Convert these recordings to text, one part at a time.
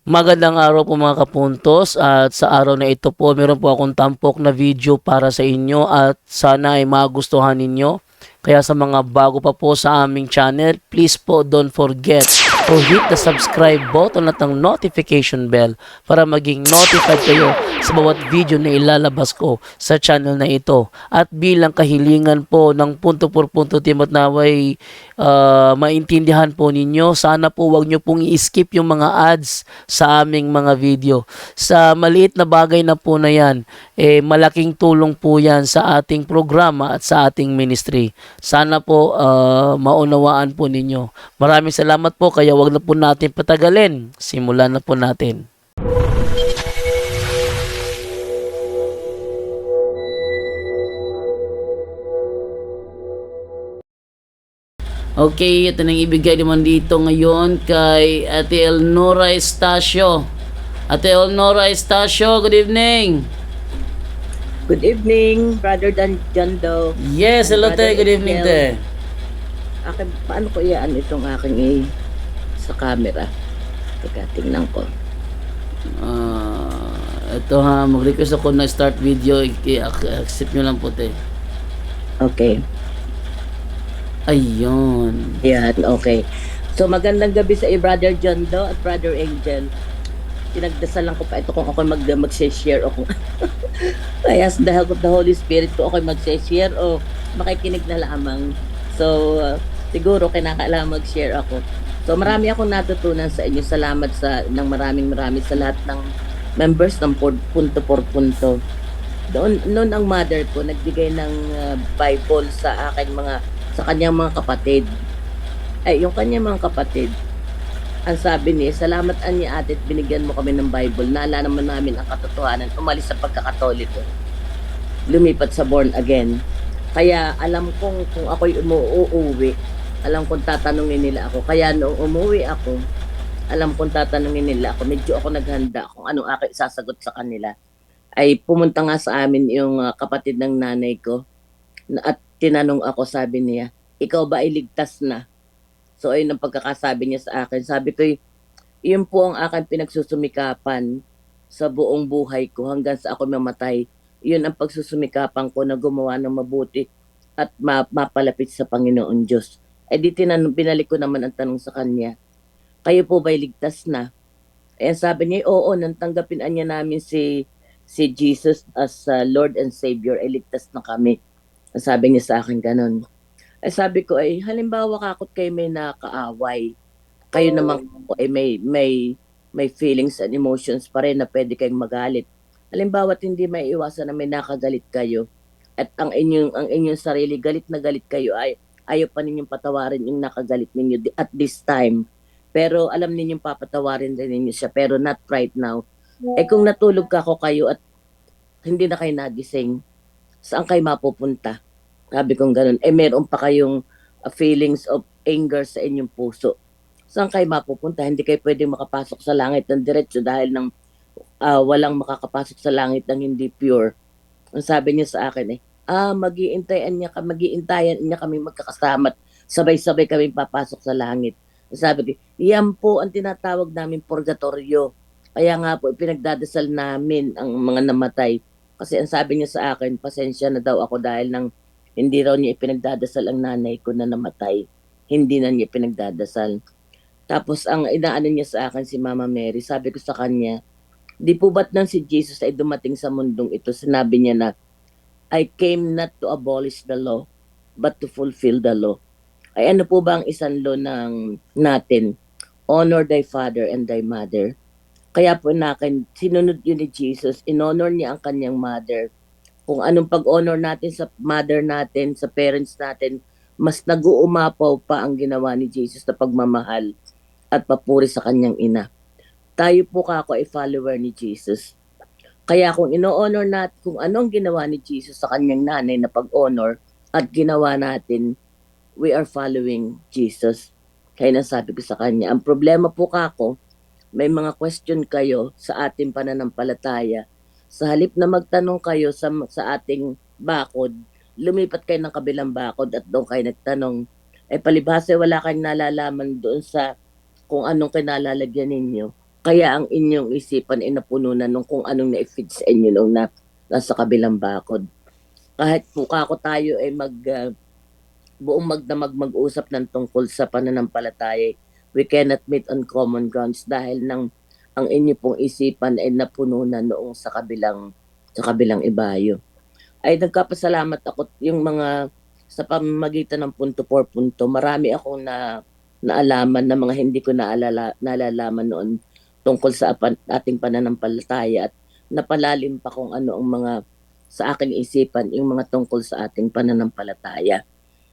Magandang araw po mga kapuntos, at sa araw na ito po meron po akong tampok na video para sa inyo at sana ay magustuhan ninyo. Kaya sa mga bago pa po sa aming channel, please po don't forget to hit the subscribe button at ang notification bell para maging notified kayo sa bawat video na ilalabas ko sa channel na ito. At bilang kahilingan po ng punto por punto team at naway maintindihan po ninyo, sana po wag nyo pong i-skip yung mga ads sa aming mga video. Sa maliit na bagay na po na yan, malaking tulong po yan sa ating programa at sa ating ministry. Sana po maunawaan po ninyo. Maraming salamat po, kaya wag na po natin patagalin. Simulan na po natin. Okay, ito nang ibigay naman dito ngayon kay Ate Elnora Estacio. Ate Elnora Estacio, good evening. Good evening, Brother Jando. Yes, hello te, good evening te. Paano ko iyaan itong aking sa camera? Teka, tingnan ko. Ito ha, mag-request ako na start video, i-accept nyo lang po te. Okay. Ayun. Yan, okay. So, magandang gabi sa Brother Jando at Brother Angel. Pinagdasalan ko pa ito kung ako mag-share ako. Kaya sa dahil of the Holy Spirit ko ako mag-share o makikinig na lamang. So, siguro kinakailangan mag-share ako. So, marami akong natutunan sa inyo. Salamat ng maraming sa lahat ng members ng punto por punto. Noon ang mother ko nagbigay ng Bible sa kanyang mga kapatid. Yung kanyang mga kapatid, ang sabi niya, salamat niya ate, binigyan mo kami ng Bible. Naalala naman namin ang katotohanan, umalis sa pagkakatoliko. Lumipat sa born again. Kaya alam kong kung ako'y umuuwi, alam kong tatanungin nila ako. Kaya noong umuwi ako, alam kong tatanungin nila ako, medyo ako naghanda kung anong aking sasagot sa kanila. Ay pumunta nga sa amin yung kapatid ng nanay ko at tinanong ako, sabi niya, ikaw ba ay ligtas na? So ayun ang pagkakasabi niya sa akin. Sabi ko, yun po ang aking pinagsusumikapan sa buong buhay ko hanggang sa ako mamatay. Yun ang pagsusumikapan ko na gumawa ng mabuti at mapalapit sa Panginoon Diyos. Binalik ko naman ang tanong sa kanya, kayo po ba'y ligtas na? Sabi niya, oo, nang tanggapin niya namin si Jesus as Lord and Savior, ay ligtas na kami. Sabi niya sa akin ganun. Sabi ko, halimbawa kakot kayo may nakaaway, kayo naman po may feelings and emotions pa rin na pwede kayong magalit. Halimbawa hindi maiiwasan na may nakagalit kayo at ang inyong sarili galit na galit kayo, ay ayaw pa ninyong patawarin yung nakagalit ninyo at this time. Pero alam ninyong papatawarin din ninyo siya, pero not right now. Kung natulog kayo at hindi na kayo nagising, saan kayo mapupunta? Sabi kong ganun. Meron pa kayong feelings of anger sa inyong puso. Saan kayo mapupunta? Hindi kayo pwedeng makapasok sa langit ng diretso dahil walang makakapasok sa langit ng hindi pure. Ang sabi niya sa akin mag-iintayan niya kami magkakasama, sabay-sabay kami papasok sa langit. Sabi ko, yan po ang tinatawag namin purgatorio. Kaya nga po, pinagdadasal namin ang mga namatay. Kasi ang sabi niya sa akin, pasensya na daw ako dahil hindi raw niya ipinagdadasal ang nanay ko na namatay. Hindi na niya ipinagdadasal. Tapos ang inaano niya sa akin si Mama Mary, sabi ko sa kanya, di po ba't nang si Jesus ay dumating sa mundong ito, sinabi niya na, I came not to abolish the law, but to fulfill the law. Ay ano po ba ang isang law natin? Honor thy father and thy mother. Kaya po sinunod yun ni Jesus, in-honor niya ang kanyang mother. Kung anong pag-honor natin sa mother natin, sa parents natin, mas nag-uumapaw pa ang ginawa ni Jesus na pagmamahal at papuri sa kanyang ina. Tayo po ay follower ni Jesus. Kaya kung ino-honor natin kung anong ginawa ni Jesus sa kanyang nanay na pag-honor at ginawa natin, we are following Jesus. Kaya nasabi ko sa kanya, ang problema po may mga question kayo sa ating pananampalataya. Sa halip na magtanong kayo sa ating bakod, lumipat kayo ng kabilang bakod at doon kayo nagtanong. Palibhasa wala kayong nalalaman doon sa kung anong kinalalagyan ninyo. Kaya ang inyong isipan ay napuno na nung kung anong na-feed sa inyo nung nasa kabilang bakod. Kahit po kako tayo ay buong magdamag mag-usap ng tungkol sa pananampalataya, we cannot meet on common grounds dahil ang inyo pong isipan ay napuno na noong sa kabilang ibayo. Ay nagkapasalamat ako yung mga sa pamamagitan ng punto por punto. Marami akong naalaman na mga hindi ko nalalaman noon tungkol sa ating pananampalataya at napalalim pa kung ano ang mga sa aking isipan yung mga tungkol sa ating pananampalataya.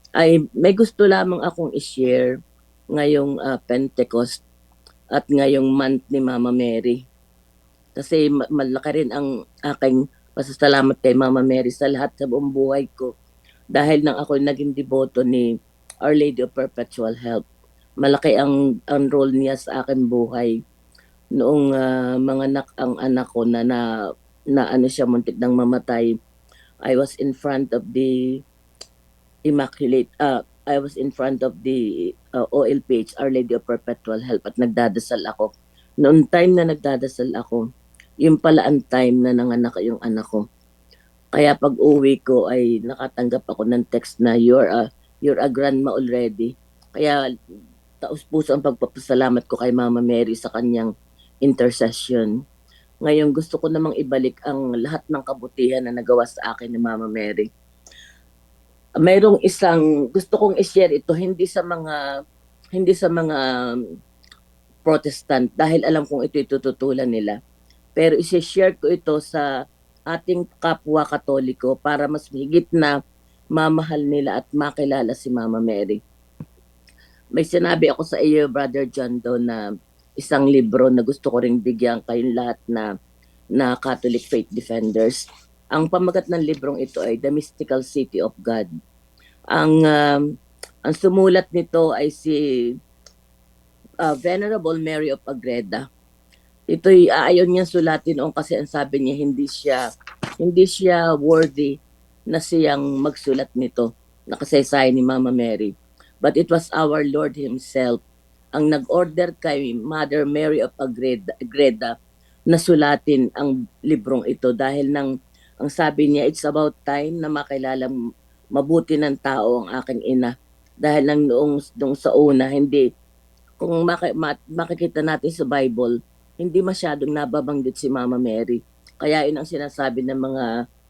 Ay may gusto lamang akong i-share ngayong Pentecost at ngayong month ni Mama Mary. Kasi malaki rin ang aking pasasalamat kay Mama Mary sa lahat sa buong buhay ko dahil nang ako naging deboto ni Our Lady of Perpetual Help. Malaki ang role niya sa aking buhay. Noong manganak ang anak ko na ano siya muntik nang mamatay, I was in front of the Immaculate I was in front of the OLPH, Our Lady of Perpetual Help, at nagdadasal ako. Noong time na nagdadasal ako, yun pala ang time na nanganak yung anak ko. Kaya pag uwi ko ay nakatanggap ako ng text na you're a grandma already. Kaya taos puso ang pagpapasalamat ko kay Mama Mary sa kanyang intercession. Ngayon gusto ko namang ibalik ang lahat ng kabutihan na nagawa sa akin ni Mama Mary. Mayroong isang gusto kong i-share ito hindi sa mga Protestant dahil alam kong ito itututulan nila. Pero i-share ko ito sa ating kapwa Katoliko para mas higit na mamahal nila at makilala si Mama Mary. May sinabi ako sa iyo, Brother John Do, na isang libro na gusto ko ring bigyan kayong lahat na Catholic Faith Defenders. Ang pamagat ng librong ito ay The Mystical City of God. Ang sumulat nito ay si Venerable Mary of Agreda. Ito'y ayaw niya sulatin noon kasi ang sabi niya hindi siya worthy na siyang magsulat nito na kasaysayan ni Mama Mary. But it was our Lord Himself ang nag-order kay Mother Mary of Agreda na sulatin ang librong ito dahil ang sabi niya, it's about time na makilala mabuti ng tao ang aking ina. Dahil noong sa una, hindi, kung makikita natin sa Bible, hindi masyadong nababanggit si Mama Mary. Kaya yun ang sinasabi ng mga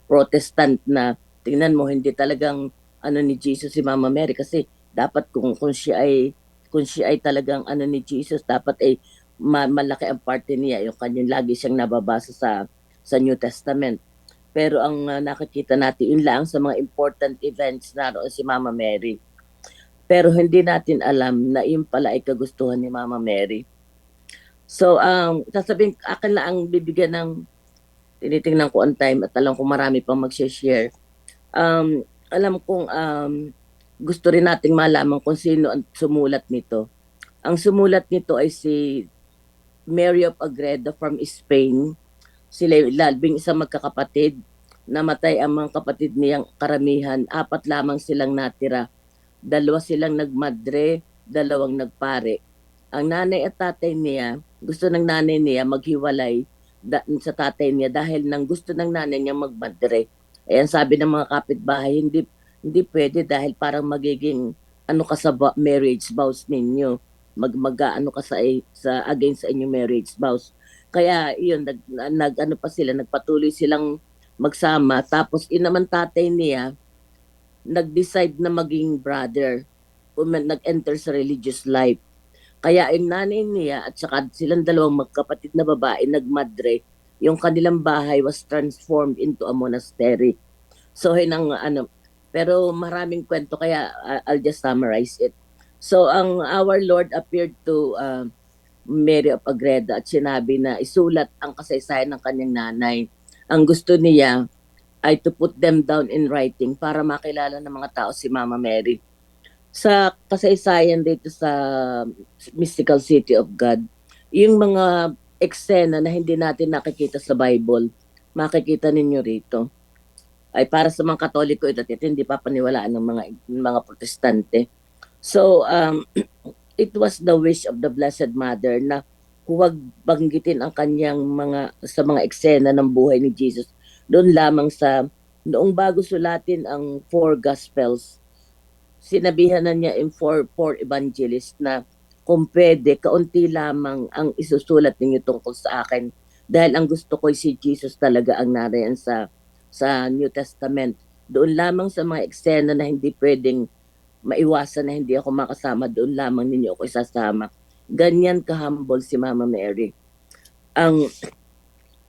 Protestant na tingnan mo, hindi talagang ni Jesus si Mama Mary kasi dapat kung siya ay talagang ni Jesus, dapat ay malaki ang parte niya, yung kanyang lagi siyang nababasa sa New Testament. Pero ang nakikita natin, yun lang sa mga important events naroon si Mama Mary. Pero hindi natin alam na yun pala ay kagustuhan ni Mama Mary. So, sasabihin, akin lang ang bibigyan ng, tinitingnan ko on time at alam ko marami pang mag-share. Alam kong gusto rin nating malaman kung sino ang sumulat nito. Ang sumulat nito ay si Mary of Agreda from Spain. Sila labing isang magkakapatid. Namatay ang mga kapatid niyang karamihan. 4 lamang silang natira. 2 silang nagmadre, 2 nagpare. Ang nanay at tatay niya, gusto ng nanay niya maghiwalay sa tatay niya dahil gusto ng nanay niya magmadre. Ayan, sabi ng mga kapitbahay, hindi pwede dahil parang magiging ka sa marriage vows ninyo. Mag-ano ka sa against sa inyong marriage vows. Kaya yun, nagpatuloy silang magsama. Tapos naman tatay niya, nag-decide na maging brother. Nag-enter sa religious life. Kaya yung nanay niya at saka silang 2 magkapatid na babae nagmadre, yung kanilang bahay was transformed into a monastery. So pero maraming kwento kaya I'll just summarize it. So our Lord appeared to Mary of Agreda at sinabi na isulat ang kasaysayan ng kanyang nanay. Ang gusto niya ay to put them down in writing para makilala ng mga tao si Mama Mary. Sa kasaysayan dito sa Mystical City of God, yung mga eksena na hindi natin nakikita sa Bible, makikita ninyo rito. Ay para sa mga Katoliko ito, hindi papaniwalaan ng mga Protestante. So, it was the wish of the Blessed Mother na huwag banggitin ang kanyang sa mga eksena ng buhay ni Jesus. Doon lamang sa noong bago sulatin ang four gospels, sinabihan na niya in four evangelists na kung pwede, kaunti lamang ang isusulat ninyo tungkol sa akin. Dahil ang gusto ko si Jesus talaga ang narayan sa New Testament. Doon lamang sa mga eksena na hindi pwedeng maiwasan na hindi ako makasama, doon lamang ninyo ako isasama. Ganyan ka-humble si Mama Mary. Ang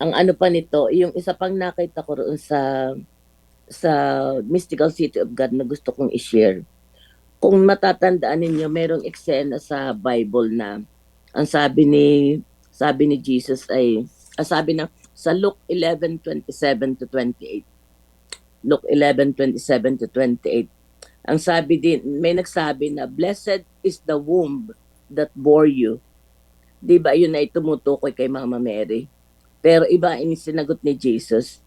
ang ano pa nito, yung isa pang nakita ko roon sa Mystical City of God na gusto kong i-share. Kung matatandaan ninyo, merong eksena sa Bible na ang sabi ni Jesus ay sabi na sa Luke 11:27 to 28. Luke 11:27 to 28. Ang sabi din, may nagsabi na blessed is the womb that bore you. 'Di ba yun ay tumutukoy kay Mama Mary? Pero iba ang sinagot ni Jesus.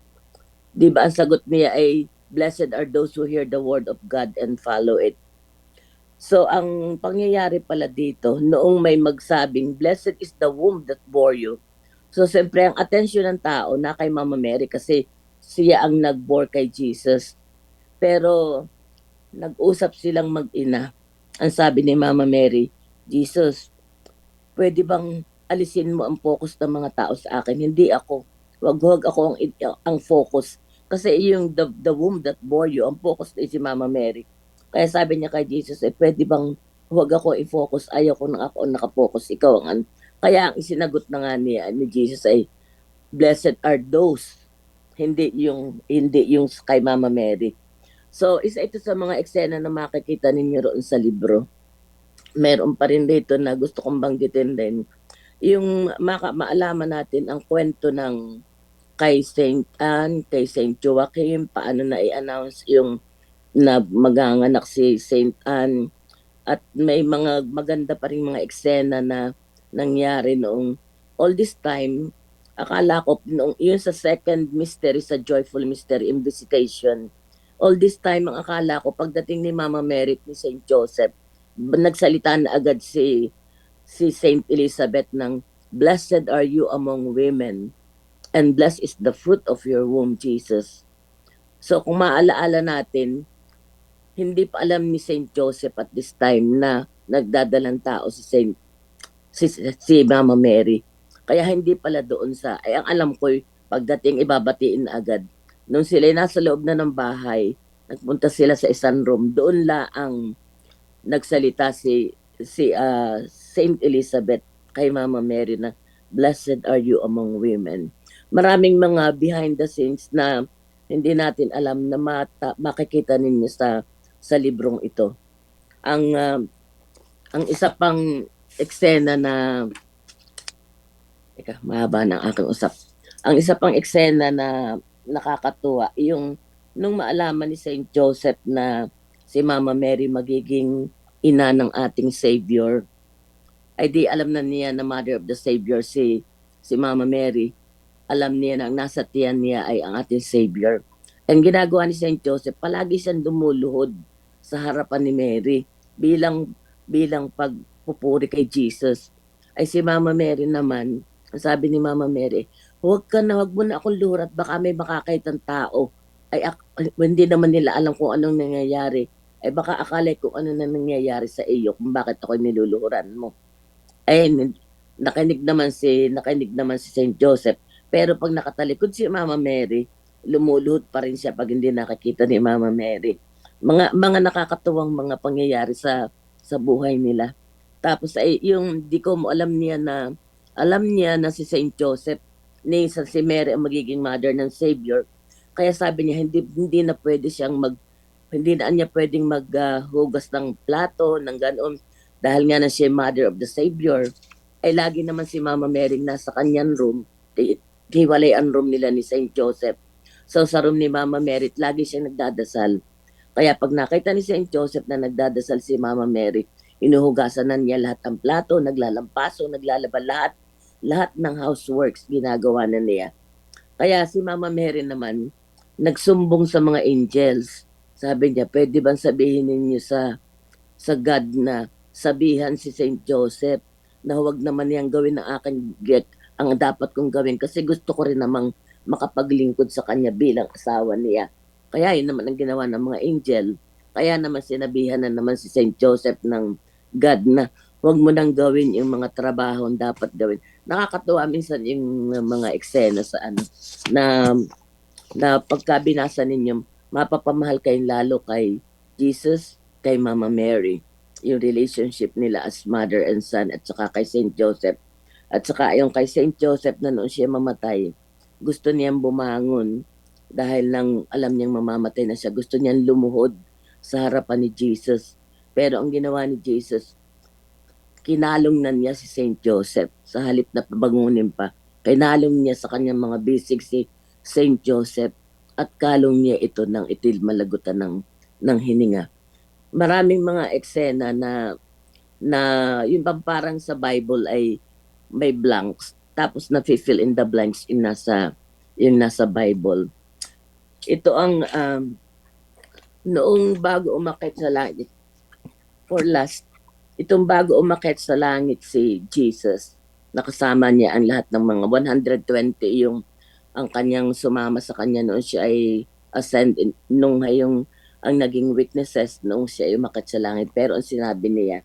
'Di ba ang sagot niya ay blessed are those who hear the word of God and follow it. So, ang pangyayari pala dito, noong may magsabing, blessed is the womb that bore you. So, siyempre, ang atensyon ng tao na kay Mama Mary kasi siya ang nag-bore kay Jesus. Pero, nag-usap silang mag-ina. Ang sabi ni Mama Mary, Jesus, pwede bang alisin mo ang focus ng mga tao sa akin? Hindi ako. Wag ako ang focus. Kasi yung the womb that bore you, ang focus ay si Mama Mary. Kaya sabi niya kay Jesus, pwede bang huwag ako i-focus, ayaw ko na ako nakapokus, ikaw ang kaya ang isinagot na nga ni Jesus ay, blessed are those, hindi yung kay Mama Mary. So, isa ito sa mga eksena na makikita ninyo roon sa libro. Meron pa rin dito na gusto kong banggitin din, yung maalaman natin ang kwento ng kay Saint Anne, kay Saint Joachim, paano na i-announce yung na maganganak si Saint Anne, at may mga maganda pa rin mga eksena na nangyari noong all this time. Akala ko noong yun sa second mystery, sa joyful mystery in visitation, all this time ang akala ko pagdating ni Mama Mary ni Saint Joseph, nagsalita na agad si Saint Elizabeth ng blessed are you among women and blessed is the fruit of your womb, Jesus. So kung maalaala natin, hindi pa alam ni Saint Joseph at this time na nagdadalang tao si Mama Mary. Kaya hindi pala doon ang alam ko, pagdating ibabatiin na agad. Nung sila nasa loob na ng bahay, nagpunta sila sa isang room, doon ang nagsalita si Saint Elizabeth kay Mama Mary na blessed are you among women. Maraming mga behind the scenes na hindi natin alam na makikita ninyo sa librong ito. Ang isa pang eksena na mahaba ng aking usap. Ang isa pang eksena na nakakatuwa, yung nung maalaman ni Saint Joseph na si Mama Mary magiging ina ng ating Savior, ay di alam na niya na Mother of the Savior si Mama Mary. Alam niya na ang nasa tiyan niya ay ang ating Savior. Ang ginagawa ni Saint Joseph, palagi siyang dumuluhod sa harapan ni Mary bilang pagpupuri kay Jesus. Ay si Mama Mary naman, sabi ni Mama Mary, huwag mo na akong luhurat, baka may makakitang tao. Hindi naman nila alam kung anong nangyayari. Ay baka akala kung ano na nangyayari sa iyo, kung bakit ako niluluhuran mo. Ay nakinig naman si Saint Joseph. Pero pag nakatalikod si Mama Mary, lumuluhod pa rin siya pag hindi nakakita ni Mama Mary. Mga nakakatuwang mga pangyayari sa buhay nila. Tapos ay yung di ko mo alam niya na si Saint Joseph si Mary ang magiging mother ng Savior. Kaya sabi niya hindi na niya pwedeng maghugas ng plato ng ganoon dahil nga na siya mother of the Savior. Ay lagi naman si Mama Mary nasa kanyang room. Hiwalay ang room nila ni Saint Joseph. So sa room ni Mama Mary, lagi siyang nagdadasal. Kaya pag nakita ni Saint Joseph na nagdadasal si Mama Mary, inuhugasan na niya lahat ng plato, naglalampaso, naglalaba lahat ng houseworks ginagawa na niya. Kaya si Mama Mary naman, nagsumbong sa mga angels. Sabi niya, pwede bang sabihin ninyo sa God na sabihan si Saint Joseph na huwag naman niyang gawin ng aking ang dapat kong gawin kasi gusto ko rin namang makapaglingkod sa kanya bilang asawa niya. Kaya yun naman ang ginawa ng mga angel. Kaya naman sinabihan na naman si Saint Joseph ng God na huwag mo nang gawin yung mga trabaho ang dapat gawin. Nakakatuwa minsan yung mga eksena sa ano na pagka binasa ninyo, mapapamahal kayong lalo kay Jesus, kay Mama Mary. Yung relationship nila as mother and son at saka kay Saint Joseph. At saka yung kay Saint Joseph na noon siya mamatay, gusto niyang bumangon dahil lang alam niyang mamamatay na siya. Gusto niyang lumuhod sa harapan ni Jesus. Pero ang ginawa ni Jesus, kinalong na niya si Saint Joseph sa halip na pabangunin pa. Kinalong niya sa kanyang mga bisig si Saint Joseph at kalong niya ito ng itil malagutan ng hininga. Maraming mga eksena na yung parang sa Bible ay may blanks tapos na-fill in the blanks yung nasa Bible. Ito ang noong bago umakyat sa langit itong bago umakyat sa langit si Jesus, nakasama niya ang lahat ng mga 120 yung ang kanyang sumama sa kanya noon siya ay ascend nung yung ang naging witnesses noong siya ay umakyat sa langit. Pero ang sinabi niya,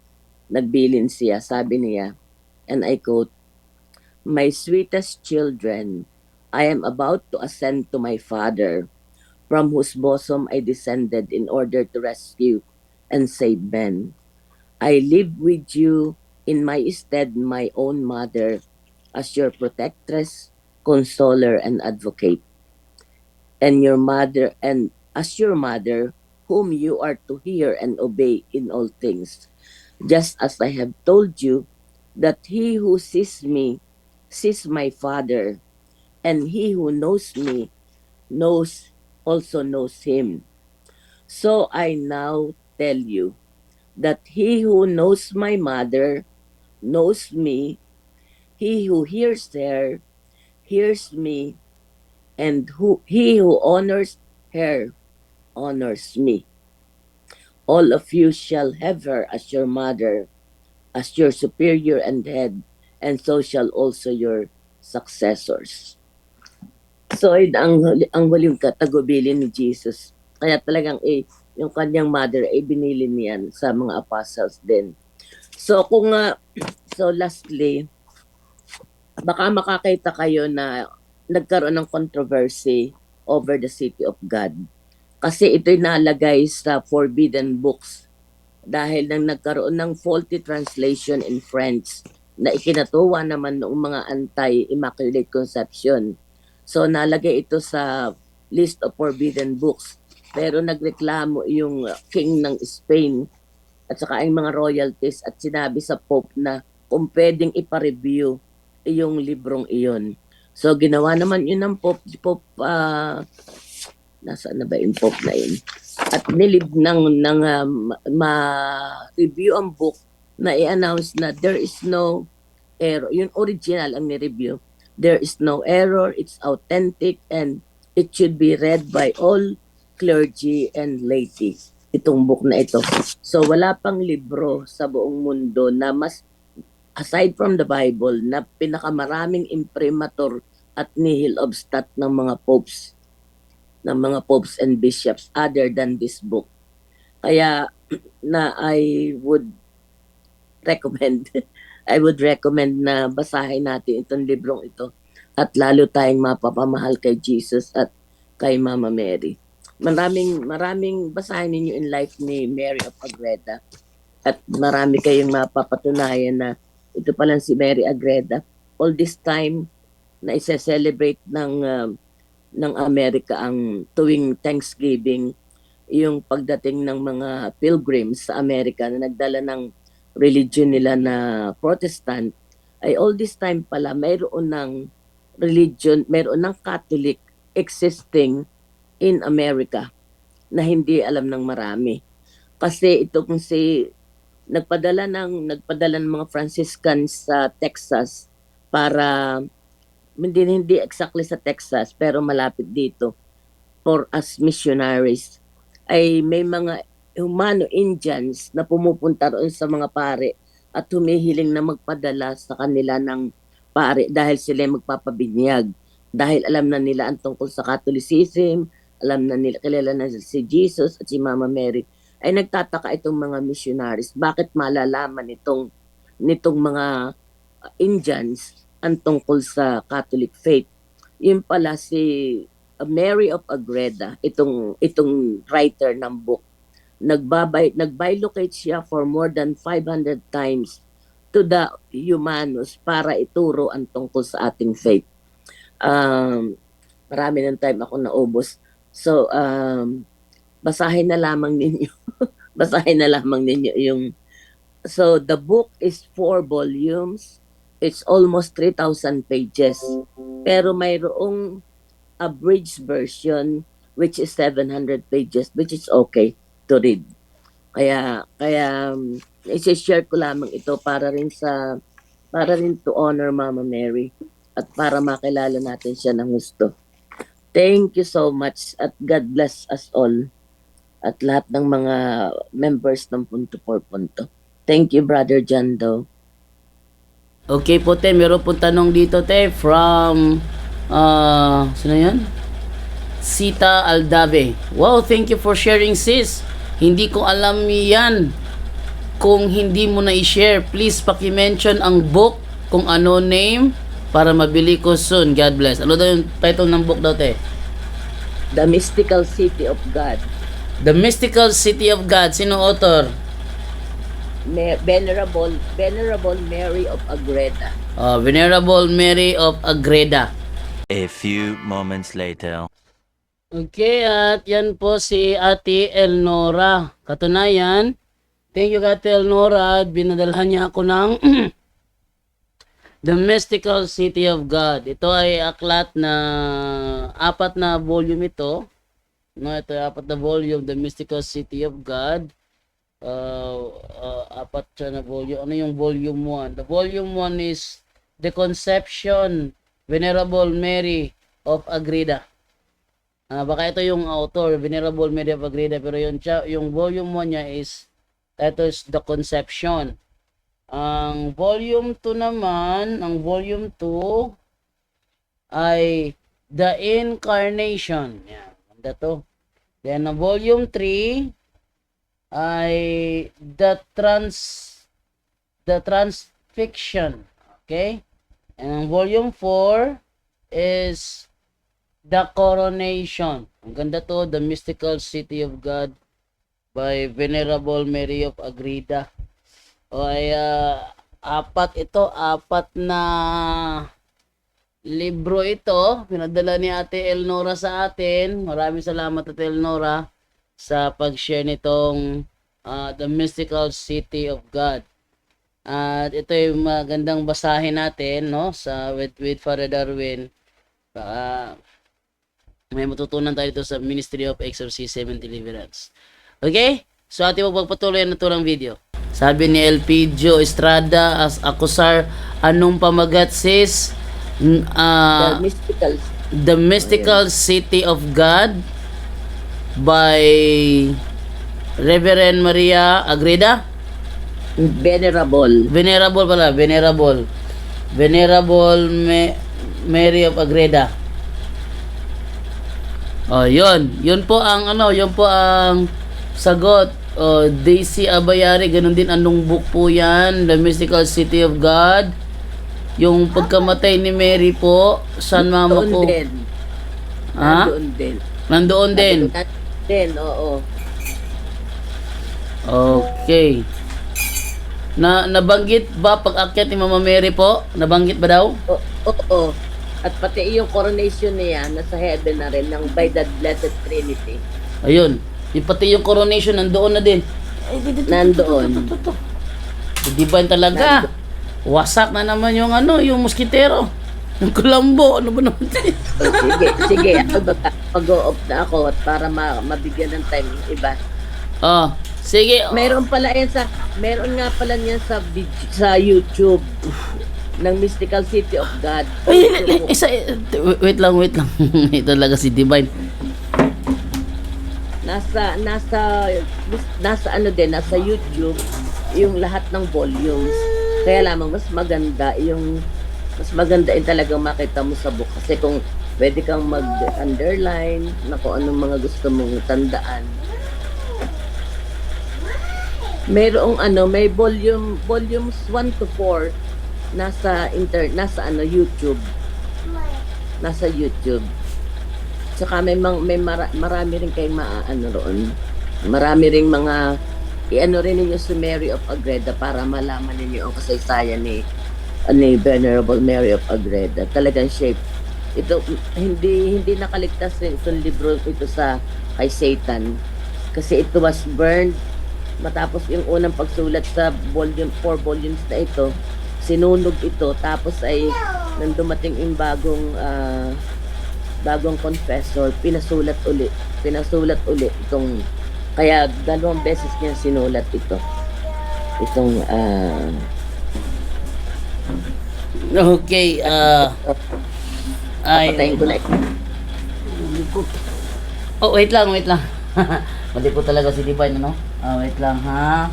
nagbilin siya, sabi niya, and I quote, "My sweetest children, I am about to ascend to my Father, from whose bosom I descended in order to rescue and save men. I live with you in my stead, my own mother, as your protectress, consoler, and advocate, and your mother, and as your mother, whom you are to hear and obey in all things. Just as I have told you, that he who sees me sees my Father, and he who knows me knows him. So I now tell you that he who knows my mother knows me, he who hears her hears me, and he who honors her honors me. All of you shall have her as your mother, as your superior and head, and so shall also your successors." So, yun ang huling katagubilin ni Jesus. Kaya talagang yung kanyang mother ay binili niyan sa mga apostles din. So, so lastly, baka makakita kayo na nagkaroon ng controversy over the city of God. Kasi ito'y nalagay sa forbidden books dahil nang nagkaroon ng faulty translation in French na ikinatuwa naman noong mga anti-Immaculate Conception. So nalagay ito sa list of forbidden books. Pero nagreklamo yung king ng Spain at saka ang mga royalties at sinabi sa Pope na kung pwedeng ipa-review yung librong iyon. So ginawa naman yun ng Pope, nasaan na ba yung Pope na yun? At nilib ng ma-review ang book na i-announce na there is no error. Yung original ang ni-review. There is no error, it's authentic, and it should be read by all clergy and laity. Itong book na ito. So wala pang libro sa buong mundo na mas, aside from the Bible, na pinakamaraming imprimatur at nihil obstat ng mga popes and bishops other than this book. Kaya na I would recommend na basahin natin itong librong ito at lalo tayong mapapamahal kay Jesus at kay Mama Mary. Maraming basahin ninyo in life ni Mary of Agreda at marami kayong mapapatunayan na ito palang si Mary Agreda. All this time na isa-celebrate ng Amerika ang tuwing Thanksgiving, yung pagdating ng mga pilgrims sa Amerika na nagdala ng religion nila na Protestant, ay all this time pala mayroon ng religion, mayroon ng Catholic existing in America na hindi alam ng marami. Kasi ito kung nagpadala ng mga Franciscans sa Texas para hindi exactly sa Texas pero malapit dito for as missionaries, ay may mga Humano Indians na pumupunta roon sa mga pare at humihiling na magpadala sa kanila ng pare dahil sila magpapabinyag. Dahil alam na nila ang tungkol sa Catholicism, alam na nila, kilala na si Jesus at si Mama Mary, ay nagtataka itong mga missionaries. Bakit malalaman nitong mga Indians ang tungkol sa Catholic faith? Yun pala si Mary of Agreda, itong writer ng book. Nag-bilocate siya for more than 500 times to the humanos para ituro ang tungkol sa ating faith. Marami ng time ako naubos. So, basahin na lamang ninyo. Basahin na lamang ninyo yung... So, the book is 4 volumes. It's almost 3,000 pages. Pero mayroong abridged version which is 700 pages, which is okay to read. Kaya i-share ko lamang ito para rin to honor Mama Mary at para makilala natin siya ng gusto. Thank you so much at God bless us all at lahat ng mga members ng Punto por Punto. Thank you, Brother Jando. Okay po, te. Meron po tanong dito, te. From, sino yan? Sita Aldave. Wow, thank you for sharing, sis. Hindi ko alam yan. Kung hindi mo na i-share, please paki-mention ang book kung ano name para mabili ko soon. God bless. Ano daw yung title ng book daw, te? The Mystical City of God. The Mystical City of God. Sino author? Venerable Mary of Agreda. Venerable Mary of Agreda. A few moments later. Okay, at yan po si Ate Elnora. Katunayan, thank you Ate Elnora. Binadalhan niya ako ng The Mystical City of God. Ito ay aklat na 4 na volume ito. No, ito ay 4 na volume, The Mystical City of God. 4 siya na volume. Ano yung volume 1? The volume 1 is The Conception, Venerable Mary of Agreda. Baka ito yung author, Venerable Mary of Agreda, pero yung volume 1 niya is titles The Conception. Ang volume 2 naman, ang volume 2 ay The Incarnation. Yan, ganda to. Then ang volume 3 ay The Transfixion. Okay? And ang volume 4 is The Coronation. Ang ganda to, The Mystical City of God by Venerable Mary of Agreda. O ay 4 na libro ito. Pinadala ni Ate Elnora sa atin. Maraming salamat Ate Elnora sa pag-share nitong The Mystical City of God. At ito yung magandang basahin natin, no, sa with Father Darwin. May matutunan tayo dito sa Ministry of Exorcism and Deliverance. Okay? So ating magpapatuloy na ito ng video. Sabi ni Elpidio Estrada as akusar, anong pamagat sis? The Mystical City of God by Reverend Maria Agreda? Venerable Mary of Agreda. Yun po ang sagot. Daisy Abayari, ganun din anong book po yan, The Mystical City of God. Yung pagkamatay ni Mary po, San Mama ko. Nandoon din. Oo. Okay. Nabanggit ba pag-akyat ni Mama Mary po? Nabanggit ba daw? Oo. At pati yung coronation niya nasa heaven na rin by the Blessed Trinity. Ayun. Pati yung coronation nandoon na din. Nandoon. Divine talaga. Wasak na naman yung yung moskitero. Yung Colombo. Ano ba naman? Sige. Pag-o-off na ako at para mabigyan ng time yung iba. Sige. Meron nga pala niyan sa YouTube ng Mystical City of God. Wait lang. Ito talaga si Divine. Nasa YouTube yung lahat ng volumes. Kaya lamang mas maganda yung talagang makita mo sa book kasi kung pwede kang mag-underline na kung anong mga gusto mong tandaan. May volumes 1 to 4 nasa YouTube. Nasa YouTube. Tsaka marami rin kayong roon. Marami ring mga i-ano rin ninyo si Mary of Agreda para malaman ninyo ang kasaysayan ni Venerable Mary of Agreda. Talagang shape. Ito hindi nakaligtas rin itong libro ito kay Satan kasi it was burned matapos yung unang pagsulat sa 4 volumes na ito. Sinunog ito tapos ay nang dumating yung bagong confessor, pinasulat uli itong, kaya 2 beses niya sinulat itong Okay, patayin ko na Oh, wait lang. Mali po talaga si Divine, ano? Wait lang, ha?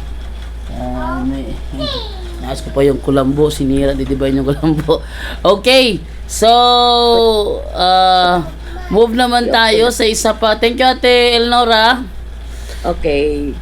Naas ko pa yung kulambo. Sinira ni Divine yung kulambo. Okay. So, move naman tayo sa isa pa. Thank you, Ate Elnora. Okay.